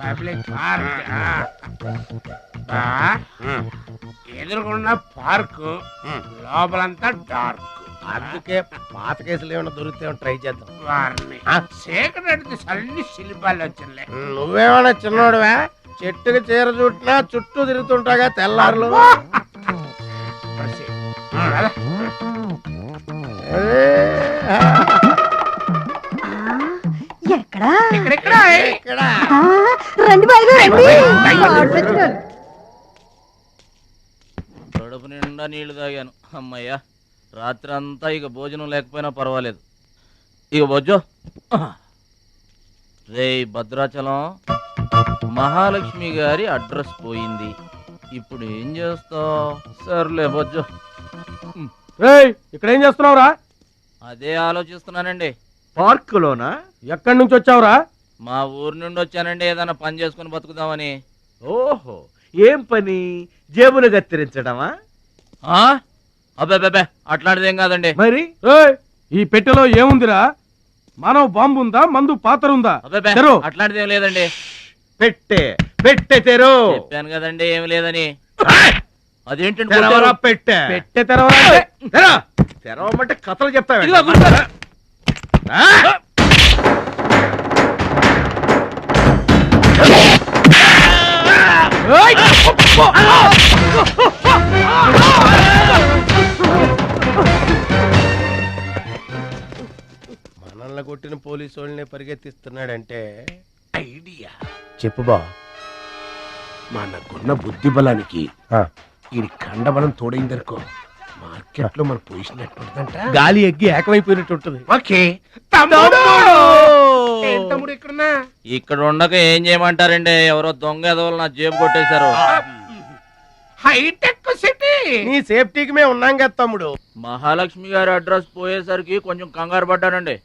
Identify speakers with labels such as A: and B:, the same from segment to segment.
A: Public park ఎదురుకున్న park లోపలంతా dark.
B: అందుకే పాత కేసులు ఏమైనా దొరికితే ట్రై చేద్దాం.
A: వారిని సేకరెడ్డి అన్ని శిల్పాలు వచ్చినాయి.
B: నువ్వేమైనా చిన్నోడువా? చెట్టుకి చీర చుట్టినా చుట్టూ తిరుగుతుంటాగా తెల్లారులు.
C: కడుపు నిండా నీళ్లు తాగాను. అమ్మయ్యా, రాత్రి అంతా ఇక భోజనం లేకపోయినా పర్వాలేదు. ఇక బొజ్జో. రే భద్రాచలం, మహాలక్ష్మి గారి అడ్రస్ పోయింది. ఇప్పుడు ఏం చేస్తావు? సర్లే బొజ్జో.
D: ఇక్కడ ఏం చేస్తున్నావురా?
C: అదే ఆలోచిస్తున్నానండి.
D: పార్కులోనా? ఎక్కడి నుంచి వచ్చావురా?
C: మా ఊరు నుండి వచ్చానండి, ఏదైనా పని చేసుకుని బతుకుదామని.
D: ఓహో, ఏం పని? జేబులు కత్తిరించడమా?
C: అబ్బే అట్లాంటిదేం కాదండి.
D: మరి ఈ పెట్టెలో ఏముందిరా? మానవ బాంబు ఉందా? మందు పాత్ర ఉందా?
C: అట్లాంటిదేం లేదండి.
D: పెట్టె తెరు.
C: చెప్పాను కదండి ఏమి లేదని. అదేంటండి
D: పెట్టె తెరవమంటే కథలు చెప్తావా?
B: మనల్ని కొట్టిన పోలీసు వాళ్ళని పరిగెత్తిస్తున్నాడంటే
A: ఐడియా
B: చెప్పు బా.
A: మనకున్న బుద్ధి బలానికి ఈ కండబలం తోడైందనుకో, మార్కెట్ లో మన పొజిషన్ ఎట్టుంటదంట.
B: గాలి ఎగ్గి ఏకమైపోయినట్టు ఉంటుంది.
A: ఓకే తమ్ముడు ఇక్కడున్నా.
C: ఇక్కడ ఉండక ఏం చేయమంటారండి? ఎవరో దొంగ ఎదవలు నా జేబు కొట్టేశారు.
A: Hi tech city.
B: నీ సేఫ్టీకి మేము ఉన్నాం కదా తమ్ముడు.
C: మహాలక్ష్మి గారి అడ్రస్ పోయేసరికి కొంచెం కంగారు పడ్డానండి.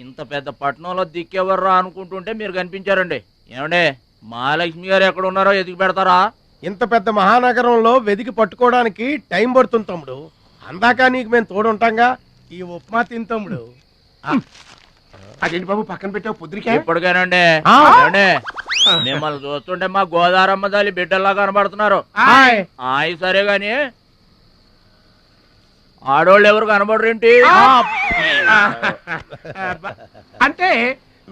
C: ఇంత పెద్ద పట్టణంలో దిక్కెవర్రా అనుకుంటుంటే మీరు కనిపించారండి. ఏమండే, మహాలక్ష్మి గారు ఎక్కడ ఉన్నారో ఎదిగి పెడతారా?
B: ఇంత పెద్ద మహానగరంలో వెదికి పట్టుకోవడానికి టైం పడుతుంది తమ్ముడు. అందాక నీకు మేము తోడుంటాంగా. ఈ ఉప్మా తిని తమ్ముడు.
A: అదేంటి బాబు పక్కన పెట్టావు పొద్దురికే?
C: ఇప్పటికేనండి. మిమ్మల్ని చూస్తుంటే మా గోదారమ్మ తల్లి బిడ్డల్లా కనబడుతున్నారు. సరే గాని ఆడోళ్ళు ఎవరు కనబడరేంటి?
A: అంటే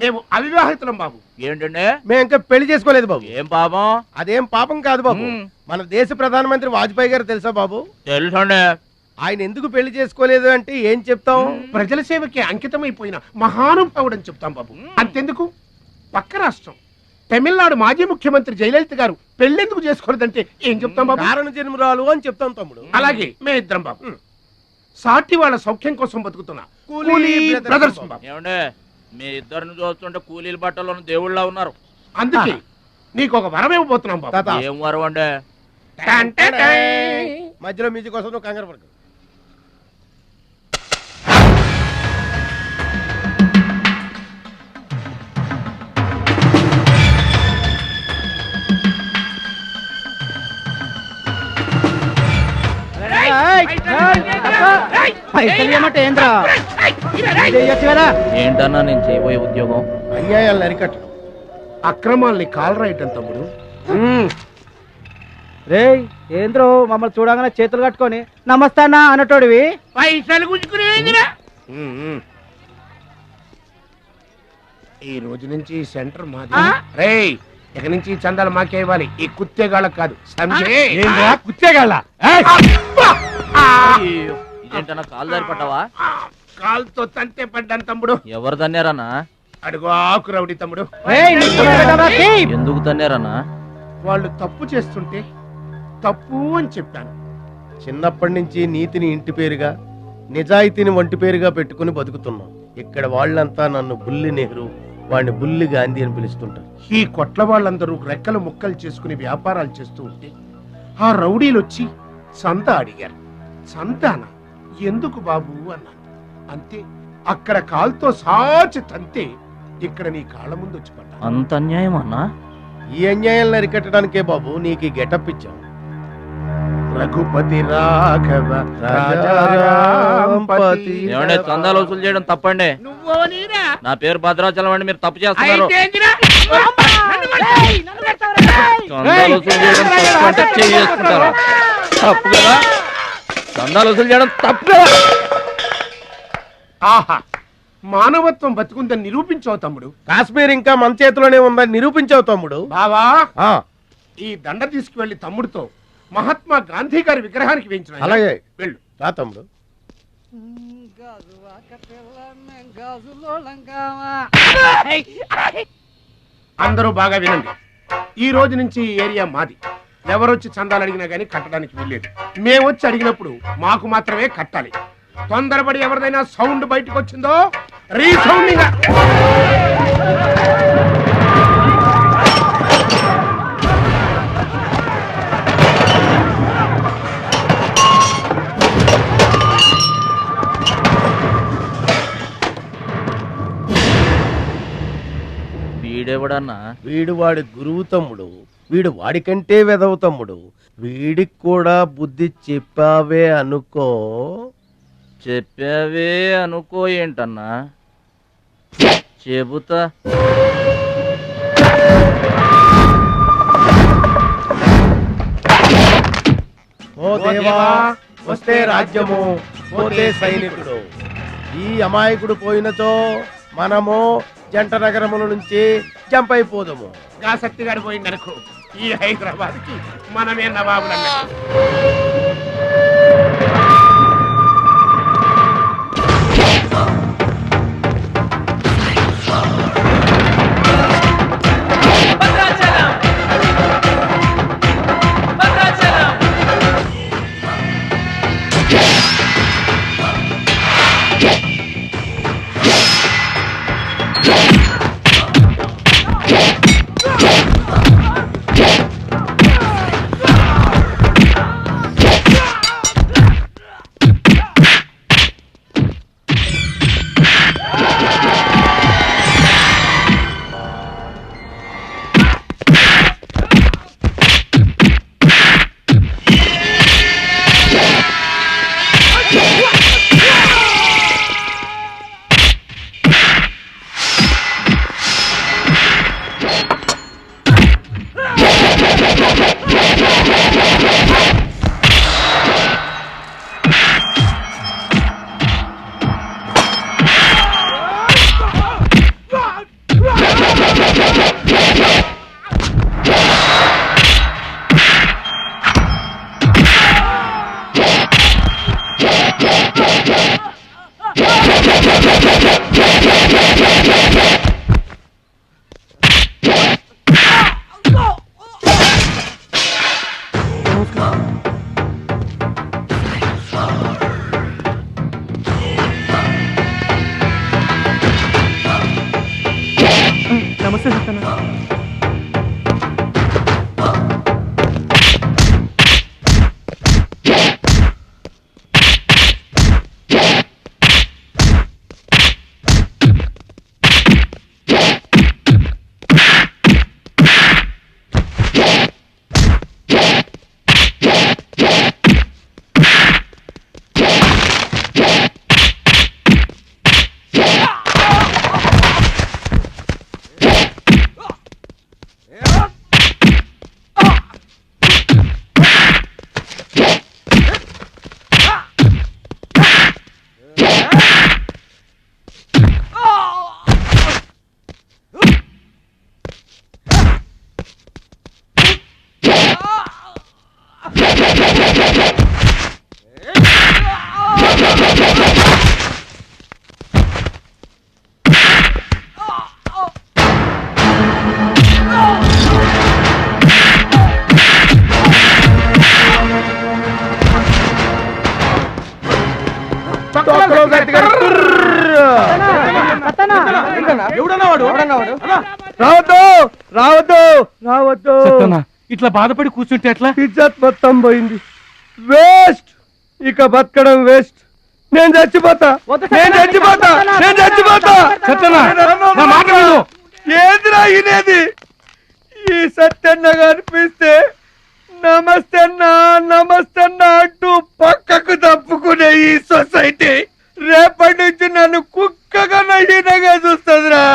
A: మేము అవివాహితులం బాబు.
C: ఏంటండి?
B: మేము ఇంకా పెళ్లి చేసుకోలేదు బాబు.
C: ఏం పాపం?
B: అదేం పాపం కాదు బాబు. మన దేశ ప్రధానమంత్రి వాజ్పేయి గారు తెలుసా బాబు?
C: తెలుసండి.
B: ఆయన ఎందుకు పెళ్లి చేసుకోలేదు అంటే ఏం చెప్తాం?
A: ప్రజల సేవకి అంకితమైపోయిన మహానుభావుడు అని చెప్తాం బాబు. అంతెందుకు, పక్క రాష్ట్రం తమిళనాడు మాజీ ముఖ్యమంత్రి జయలలిత గారు పెళ్లెందుకు చేసుకోలేదంటే ఏం చెప్తాం బాబు?
B: కారణ జన్మరాలు అని చెప్తాం తమ్ముడు.
A: అలాగే మే ఇద్దరం బాబు సాటి వాళ్ళ సౌఖ్యం కోసం బతుకుతున్నా కూలీ బ్రదర్స్ బాబు.
C: ఏమండే, మీ ఇద్దరిని చూస్తుంటే కూలీల బట్టలో దేవుళ్ళ ఉన్నారు.
A: అందుకే నీకు ఒక వరం ఇవ్వబోతున్నాం బాబు.
C: ఏం వరం అండి?
B: మధ్యలో మ్యూజిక్ కోసం నువ్వు కంగారు పడకు.
C: ఏంటన్నా నేను చేయబోయే ఉద్యోగం?
B: అన్యాయాలను అరికట్టడం,
A: అక్రమాల్ని కాలరాయటం తమ్ముడు.
E: రే ఏంద్రో మమ్మల్ని చూడగానే చేతులు కట్టుకొని నమస్తానా అన్నటోడివి
A: పైసలు గుంజుకునేదిరా. ఈ రోజు నుంచి సెంటర్ మాది. రేయ్, ఇక నుంచి చందాలు మాకే ఇవ్వాలి, ఈ కుత్తేగాళ్ళకి కాదు.
B: కుత్తేగాళ్ళ
C: ఇదేంటన్నా కాలు దారి పడ్డావా?
A: కాలుతో తంతే పడ్డాను తమ్ముడు.
C: ఎవరు తన్నారన్నా?
A: అడుగు ఆకు రౌడీ తమ్ముడు.
C: ఎందుకు తన్నారన్నా?
A: వాళ్ళు తప్పు చేస్తుంటే తప్పు అని చెప్పాను.
B: చిన్నప్పటి నుంచి నీతిని ఇంటి పేరుగా, నిజాయితీని వంటి పేరుగా పెట్టుకుని బతుకుతున్నాం. ఇక్కడ వాళ్ళంతా నన్ను బుల్లి నెహ్రూ, వాడిని బుల్లి గాంధీ అని పిలుస్తుంటారు.
A: ఈ కొట్ల వాళ్ళందరూ రెక్కలు ముక్కలు చేసుకుని వ్యాపారాలు చేస్తూ ఉంటే ఆ రౌడీలు వచ్చి సంత అడిగారు. సంతాన ఎందుకు బాబు అన్నాను. అంతే, అక్కడ కాలుతో సాచి తంతే ఇక్కడ నీ కాళ్ళ ముందు వచ్చి పడ్డా.
C: అంత అన్యాయం అన్నా?
B: ఈ అన్యాయాలను అరికట్టడానికే బాబు నీకు ఈ గెటప్ ఇచ్చాం.
A: రఘుపతి రాఘవ రాజారాంపతి.
C: ఏమండి చందాలు వసూలు చేయడం తప్పండి. నా పేరు భద్రాచలం అండి, మీరు తప్పు చేస్తున్నారు. చందాలు వసూలు చేయడం తప్పు అంటే చేసుకుంటారా? తప్పు కదా, చందాలు వసూలు చేయడం తప్పు కదా.
A: ఆహా, మానవత్వం బతుకుందని నిరూపించావు తమ్ముడు.
B: కాశ్మీర్ ఇంకా మన చేతిలోనే ఉందని నిరూపించావు తమ్ముడు.
A: బావా,
B: ఆ,
A: ఈ దండ తీసుకువెళ్లి తమ్ముడితో మహాత్మా గాంధీ గారి విగ్రహానికి వేయించిన.
B: అలాగే
A: వెళ్ళు.
B: రా తమ్ముడు.
A: అందరూ బాగా వినండి. ఈ రోజు నుంచి ఈ ఏరియా మాది. ఎవరొచ్చి చందాలు అడిగినా గానీ కట్టడానికి వీల్లేదు. మేమొచ్చి అడిగినప్పుడు మాకు మాత్రమే కట్టాలి. తొందరపడి ఎవరిదైనా సౌండ్ బయటకు వచ్చిందో రీసౌండింగ్.
C: వీడెవడన్నా?
B: వీడు వాడి గురువు తమ్ముడు. వీడు వాడికంటే వెదవు తమ్ముడు. వీడికి కూడా బుద్ధి చెప్పావే అనుకో.
C: చెప్పావే అనుకో ఏంటన్నా? చెబుతా.
B: ఓ దేవా, వస్తే రాజ్యము, పోతే సైనికుడు. ఈ అమాయకుడు పోయినతో మనము జంట నగరముల నుంచి జంపైపోదము.
A: గా శక్తి గారు పోయిందనుకో, ఈ హైదరాబాద్ కి మనమే నవాబులన్నట్టు.
E: నమస్తే సత్తన్న.
B: రావద్దు రావద్దు రావద్దు.
D: ఇట్లా బాధపడి కూర్చుంటే ఎట్లా?
B: ఇజ్జత్ మొత్తం పోయింది. వేస్ట్, ఇక బతకడం వేస్ట్. నేను చచ్చిపోతా, నేను చచ్చిపోతా, నేను చచ్చిపోతా. ఏందిరా ఇనేది? ఈ సత్యన్న కనిపిస్తే నమస్తే అన్నా అంటూ పక్కకు తప్పుకునే ఈ సొసైటీ రేపటి నుంచి నన్ను కుక్కగా నయ్యనగా చూస్తుందిరా.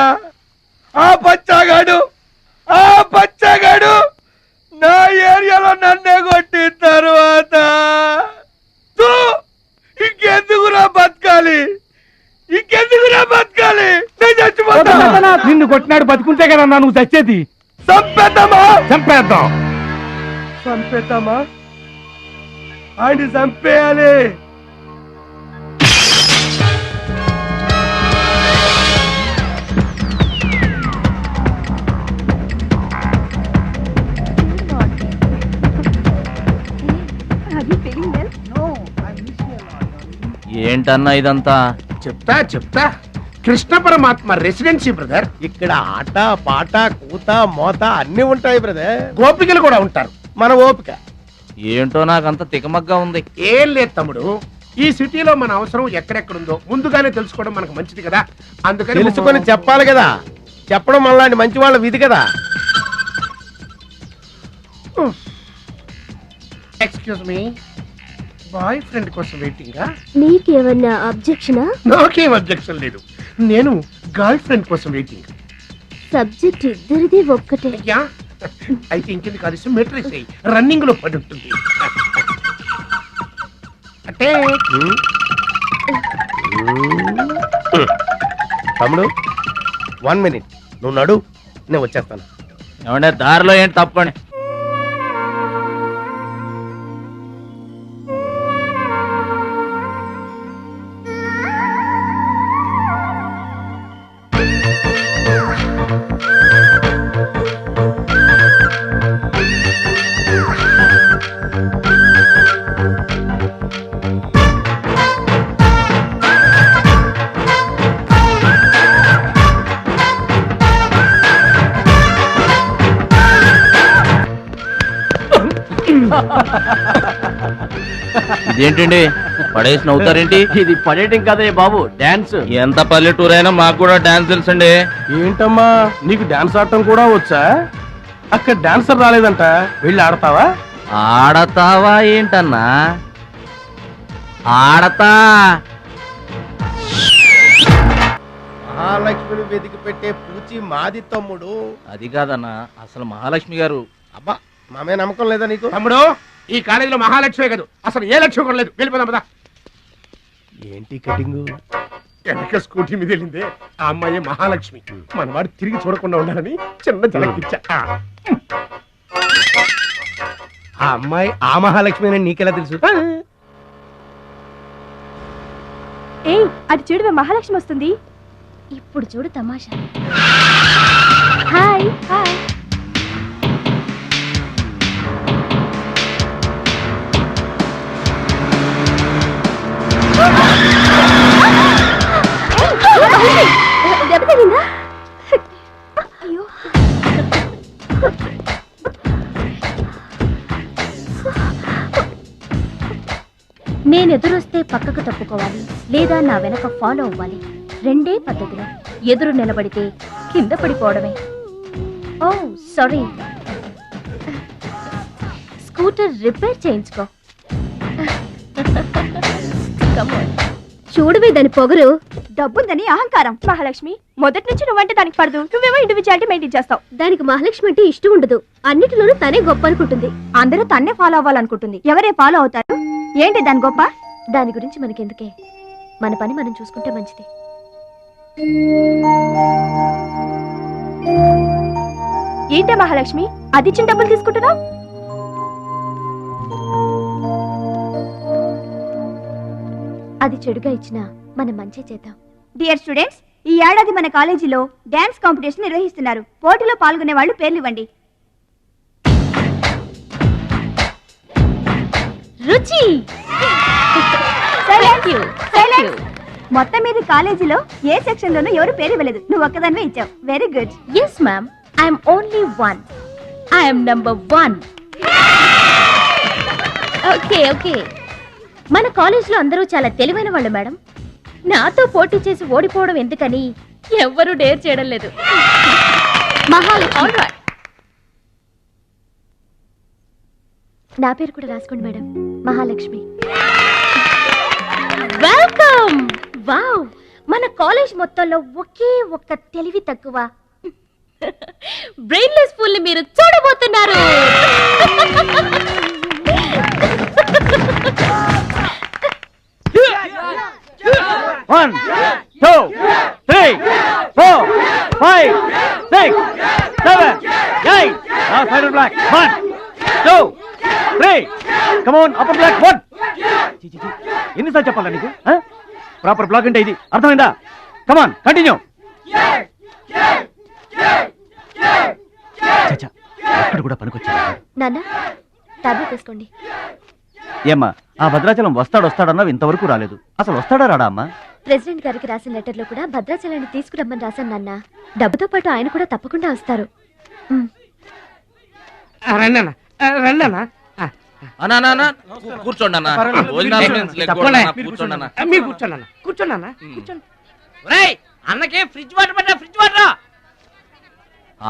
B: ఆ పచ్చాగాడు నా ఏరియాలో నన్నే కొట్టిన తర్వాత ఇంకెందుకురా బతకాలి నేను చచ్చిపోతా.
D: నిన్ను కొట్టినాడు బతుకుంటే కదా నువ్వు చచ్చేది.
B: చంపేద్దామా ఆయన చంపేయాలి.
C: ఏంటన్నా ఇదంతా?
A: చెప్తా కృష్ణ పరమాత్మ రెసిడెన్సీ బ్రదర్.
B: ఇక్కడ ఆట పాట కూత మోత అన్ని ఉంటాయి బ్రదర్.
A: గోపికలు కూడా ఉంటారు.
B: మన ఓపిక
C: ఏంటో నాకంత తికమగ్గా ఉంది.
A: ఏం లేదు తమ్ముడు, ఈ సిటీలో మన అవసరం ఎక్కడెక్కడుందో ముందుగానే తెలుసుకోవడం మనకు మంచిది కదా. అందుకని
B: తెలుసుకొని చెప్పాలి కదా. చెప్పడం మనలాంటి మంచి వాళ్ళ విధి కదా.
A: ఎక్స్క్యూజ్ మీ, బాయ్ ఫ్రెండ్ కోసం వెయిటింగా?
F: నీకేమన్నా అబ్జెక్షనా?
A: నాకేం అబ్జెక్షన్ లేదు, నేను గర్ల్ ఫ్రెండ్ కోసం వెయిటింగ్.
F: సబ్జెక్ట్ ఇద్దరిది ఒక్కటే.
A: యా, అయితే ఇంకెందుకు కలిసి మెట్రిక్స్ రన్నింగ్ లో పడి ఉంటుంది. అంటే
B: తమ్ముడు 1 minute నువ్వు నడు, నేను వచ్చేస్తాను.
C: ఏమంటే దారిలో ఏంటి తప్పండి? ఇదేంటండి పడేసి నవ్వుతారేంటి?
E: ఇది పడేయటం కదే బాబు, డాన్స్.
C: ఎంత పల్లెటూరు అయినా మాకు కూడా డాన్స్ తెలుసండి.
D: ఏంటమ్మా నీకు డాన్స్ ఆడటం కూడా వచ్చా? అక్కడ డాన్సర్ రాలేదంట, వెళ్ళి ఆడతావా?
C: ఆడతావా ఏంటన్నా? ఆడతా.
B: మహాలక్ష్మిని వెతికి పెట్టే పూచి మాది తమ్ముడు.
C: అది కాదన్నా, అసలు మహాలక్ష్మి గారు.
B: అబ్బా మామే నమ్మకం లేదా నీకు?
A: తమ్ముడు, ఈ కాలేజీలో మహాలక్ష్మే కాదు, అసలు ఏ లక్ష్యం కూడా లేదు. వెళ్ళిపోదాం పద.
B: ఏంటి కటింగు?
A: వెనక స్కూటీ మీద వెళ్ళిందే ఆ అమ్మాయి మహాలక్ష్మి. మనవాడు తిరిగి చూడకుండా ఉండాలని చిన్న జలకిచ్చా.
B: ఆ అమ్మాయి ఆ మహాలక్ష్మి అని నీకెలా తెలుసు?
F: ఏయ్, అది చూడు, మహాలక్ష్మి వస్తుంది. ఇప్పుడు చూడు తమాషా. Hi hi. దెబ్బ తగిలిందా? అయ్యో, నేను ఎదురొస్తే పక్కకు తప్పుకోవాలి, లేదా నా వెనక ఫాలో అవ్వాలి. రెండే పద్ధతులు. ఎదురు నిలబడితే కింద పడిపోవడమే. ఓ సారీ, స్కూటర్ రిపేర్ చేయించుకో. చూడవే దాని పొగరు. డబ్బుందని అహంకారం. మహాలక్ష్మి, మొదటి నుంచి నువ్వంటే దానికి పడదు. నువ్వేమో ఇండివిజువాలిటీ మెయింటైన్ చేస్తావు. దానికి మహాలక్ష్మి అంటే ఇష్టం ఉండదు. అన్నిటిలోనూ తనే గొప్ప అనుకుంటుంది. అందరూ తన్నే ఫాలో అవ్వాలనుకుంటుంది. ఎవరే ఫాలో అవుతారు? ఏంటి దాని గొప్ప? దాని గురించి మనకెందుకే, మన పని మనం చూసుకుంటే మంచిది. ఏంటే మహాలక్ష్మి, అది ఇచ్చిన డబ్బులు తీసుకుంటున్నావు? అది చెడుగా ఇచ్చినా మనం మంచి చేద్దాం. డియర్ స్టూడెంట్స్, ఈ ఏడాది మన కాలేజీలో డాన్స్ కాంపిటీషన్ నిర్వహిస్తున్నారు. పోటీలో పాల్గొనే వాళ్ళు పేర్లు ఇవ్వండి. రుచి. మొత్తం మీద కాలేజీలో ఏ సెక్షన్ లోనూ ఎవరు పేరు ఇవ్వలేదు. నువ్వు ఒక్కదానివే ఇచ్చావు. Very good. Yes ma'am, I'm only one. I'm number 1. Okay okay. మన కాలేజ్ లో అందరూ చాలా తెలివైన వాళ్ళు మేడం. నాతో పోటీ చేసి ఓడిపోవడం ఎందుకని ఎవ్వరూ డేర్ చేయడం లేదు. నా పేరు కూడా రాసుకోండి మేడం, మహాలక్ష్మి. వెల్కమ్. వావ్, మన కాలేజ్ మొత్తంలో ఒకే ఒక్క తెలివి తక్కువ బ్రెయిన్లెస్ ఫుల్ ని మీరు చూడబోతున్నారు.
E: One, two, three, four, five, six, seven, eight. Now side black. 1, 2, 3. Come on, upper black. 1. ఎన్నిసార్లు చెప్పాలా నీకు? ప్రాపర్ బ్లాక్ అంటే ఇది, అర్థమైందా? కమాన్, కంటిన్యూ. ఎక్కడ కూడా పనికొచ్చా
F: నాన్న, టాబ్లెట్ వేసుకోండి.
E: ఏమ్మా, ఆ భద్రాచలం వస్తాడన్నావు, ఇంతవరకు రాలేదు. అసలు వస్తాడా రాడా అమ్మా?
F: ప్రెసిడెంట్ గారికి రాసిన లెటర్ లో కూడా భద్రాచలాన్ని తీసుకురమ్మని రాశాను నాన్న. డబ్బుతో పాటు ఆయన కూడా తప్పకుండా వస్తారు.
C: కూర్చోండి అన్న.
G: అన్నకే ఫ్రిడ్జ్ వాటర్ పడ్డా, ఫ్రిడ్జ్ వాటర్.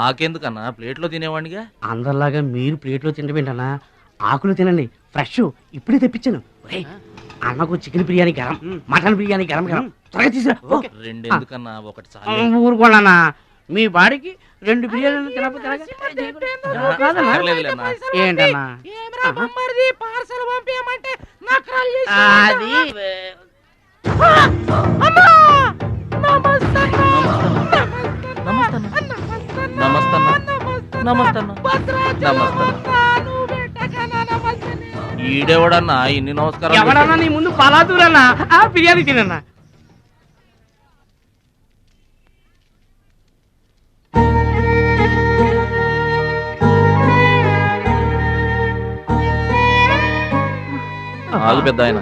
C: ఆకెందుకన్నా, ప్లేట్లో తినేవాడిగా.
G: అందరిలాగా మీరు ప్లేట్లో తినబెట్టనా, ఆకులు తినండి, ఫ్రెష్ ఇప్పుడే తెప్పించాను. అన్నకు చికెన్ బిర్యానీ గరం, మటన్ బిర్యానీ గరం గరం, త్వరగా తీసుకురా.
C: రెండు ఎందుకన్నా, ఒకటి చాలు.
G: ఊరుకోండి, మీ బాడీకి 2 బిర్యానీలు తినకపోతే ఏంటన్నా అది
C: ఈడెవడన్నా ఇన్ని నమస్కారం?
G: ఎవడన్నా నీ ముందు పలాదూరన్నా, ఆ బిర్యానీ తినన్నా.
C: ఆగు పెద్ద ఆయన,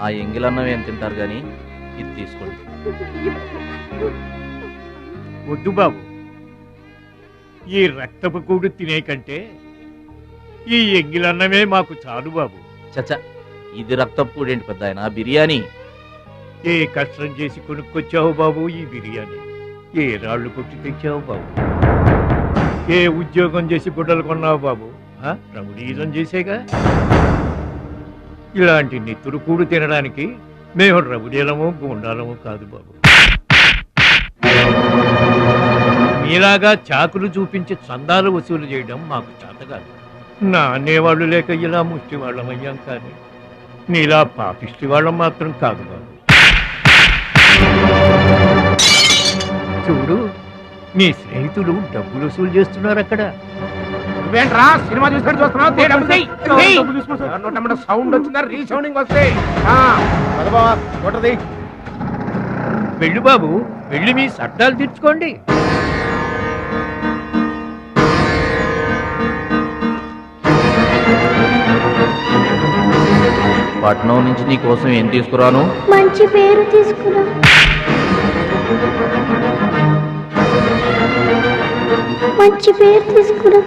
C: ఆ ఎంగిలన్నం ఏం తింటారు గాని ఇది తీసుకోండి.
H: వద్దు బాబు, ఈ రక్తపు కూడు తినే కంటే ఈ ఎంగిలన్నమే మాకు చాలు బాబు.
C: చచ్చా, ఇది రక్తపు ఏంటి పెద్ద ఆయన, బిర్యానీ.
H: ఏ కష్టం చేసి కొనుక్కొచ్చావు బాబు ఈ బిర్యానీ? ఏ రాళ్ళు కొట్టి తెచ్చావు బాబు? ఏ ఉద్యోగం చేసి గుడ్డలు కొన్నావు బాబు? రౌడీజం చేసేగా. ఇలాంటి నెత్తురు కూడు తినడానికి మేము రౌడీలము గూండాలము కాదు బాబు. మీలాగా చాకులు చూపించి చందాలు వసూలు చేయడం మాకు చేత కాదు. నా అనేవాళ్ళు లేక ఇలా ముష్టి వాళ్ళం అయ్యాం, కానీ నీలా పాపిష్టి వాళ్ళం మాత్రం కాదు బాబు. చూడు, నీ స్నేహితులు డబ్బులు వసూలు చేస్తున్నారు అక్కడ.
A: నువ్వేంట్రా సినిమా చూసినట్టు చూస్తున్నావు? సౌండ్ వచ్చిందా? రీసౌండింగ్ వస్తే
H: వెళ్ళు బాబు, వెళ్ళి మీ సట్టాలు తీర్చుకోండి.
C: పట్నం నుంచి నీ కోసం ఏం తీసుకురాను?
F: మంచి పేరు తీసుకురా. మంచి పేరు తీసుకురా.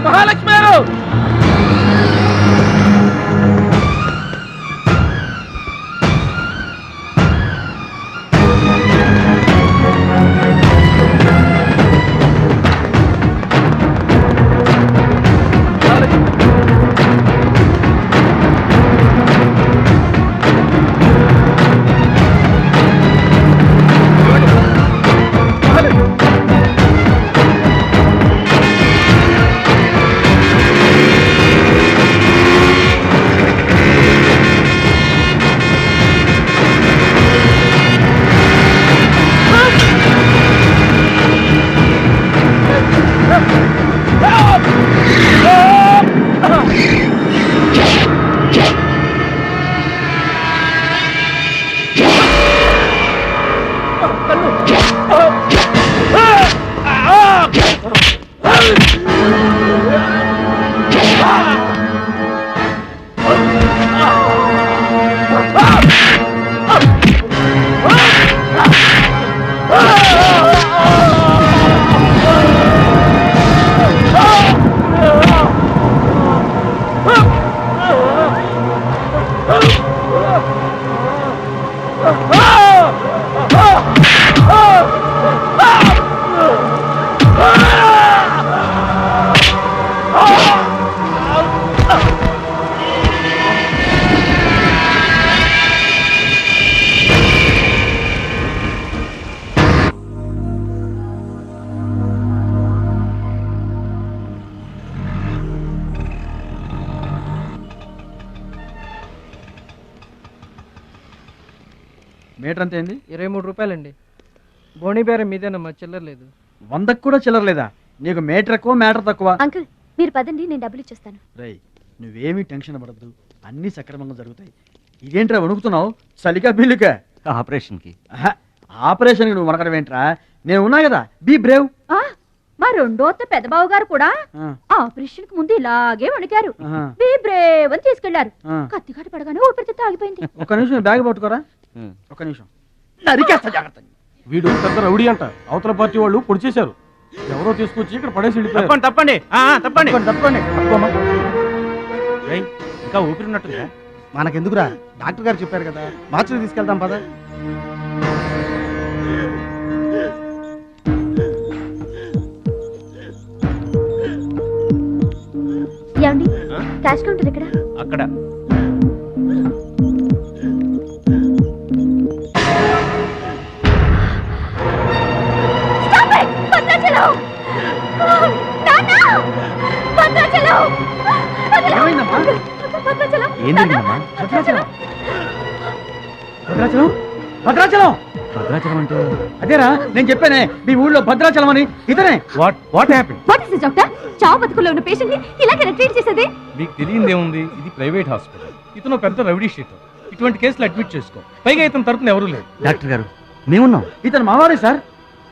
G: మహాలక్ష్మి గారు,
E: మీటర్ అంతే ఏంది?
I: 23 రూపాయలండి. బోణి బేరం మీదేనమ్మా, చిల్లర లేదు.
E: 100కు కూడా చిల్లర లేదా? నీకు మీటర్ ఎక్కువ మ్యాటర్ తక్కువ.
F: అంకుల్ మీరు పదండి, నేను డబ్బులు ఇచ్చేస్తాను.
E: రేయ్ నువ్వేమీ టెన్షన్ పడద్దు, అన్నీ సక్రమంగా జరుగుతాయి. ఇదేంట్రా వణుకుతున్నావు? చలికా బిల్లుకా?
J: ఆపరేషన్కి.
E: ఆపరేషన్కి నువ్వు వణకడం ఏంట్రా? నేను ఉన్నా కదా, బీ బ్రేవ్.
F: మా రెండో పెద్దబాబు గారు కూడా ఆపరేషన్ కి ముందు ఇలాగే వణికారు. బీ బ్రేవ్ అని తీసుకెళ్లారు. కత్తికాట పడగానే ఊపిరితిత్తు ఆగిపోయింది.
E: ఒక్క నిమిషం బ్యాగ్ పట్టుకోరా. ఒక్క నిమిషం. నరికేస్తా జాగ్రత్త.
D: వీడు పెద్ద రౌడీ అంట, అవతల పార్టీ వాళ్ళు పొడి చేశారు. ఎవరో తీసుకొచ్చి ఇక్కడ పడేసి వెళ్ళిపోయారు.
C: తప్పండి తప్పండి
E: తప్పండి.
C: ఇంకా ఊపిరినట్టుందా?
B: మనకెందుకురా, డాక్టర్ గారు చెప్పారు కదా, మార్చికి తీసుకెళ్తాం పద.
F: ఏమండి క్యాష్ కౌంటర్ ఎక్కడ?
C: అక్కడ.
E: భద్రాచలం భద్రాచలం అంటే అదేరా నేను చెప్పానే, మీ ఊళ్ళో భద్రాచలం అని. ఇతనే.
D: What happened?
F: What is this doctor? చావు బతుకుల్లో ఉన్న పేషెంట్ ని ఇలాగే ట్రీట్ చేసేది?
H: మీకు తెలియదేముంది, ఇది ప్రైవేట్ హాస్పిటల్. ఇతను పెద్ద రౌడీ షీట్. ఇటువంటి కేసులు అడ్మిట్ చేసుకో. పైగా ఇతని తరపున ఎవరూ లేదు.
J: డాక్టర్ గారు మేమున్నాం.
E: ఇతను మావాడే సార్.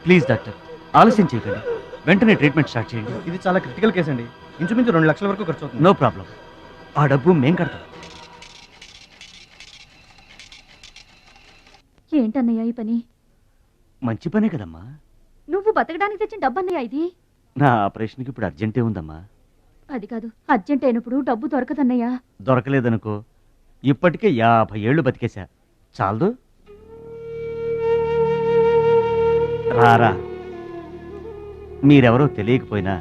J: ప్లీజ్ డాక్టర్ ఆలస్యం చేయకండి, వెంటనే ట్రీట్మెంట్ స్టార్ట్ చేయండి.
E: ఇది చాలా క్రిటికల్ కేసు అండి. ఇంచుమించు 2 లక్షల వరకు ఖర్చు అవుతుంది.
J: నో ప్రాబ్లం, ఆ డబ్బు మేం కడతాం.
F: ఏంటన్నయ్య ఈ పని?
J: మంచి పనే కదమ్మా.
F: నువ్వు బతకడానికి తెచ్చిన డబ్బు అన్నయ్య ఇది.
J: నా ఆపరేషన్కి ఇప్పుడు అర్జెంటే ఉందమ్మా.
F: అది కాదు, అర్జెంట్ అయినప్పుడు డబ్బు దొరకదన్నయ్యా.
J: దొరకలేదనుకో, ఇప్పటికే 50 ఏళ్ళు బతికేశా, చాలదు. రారా, మీరెవరో తెలియకపోయినా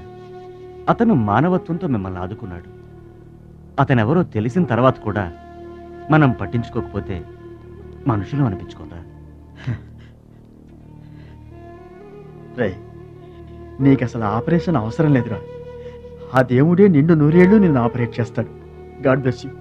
J: అతను మానవత్వంతో మిమ్మల్ని ఆదుకున్నాడు. అతనెవరో తెలిసిన తర్వాత కూడా మనం పట్టించుకోకపోతే మనుషులు అనిపించుకోరా?
E: రే నీకు అసలు ఆపరేషన్ అవసరం లేదురా. ఆ దేవుడే నిండు 100 ఏళ్ళు నిన్ను ఆపరేట్ చేస్తాడు. God bless you.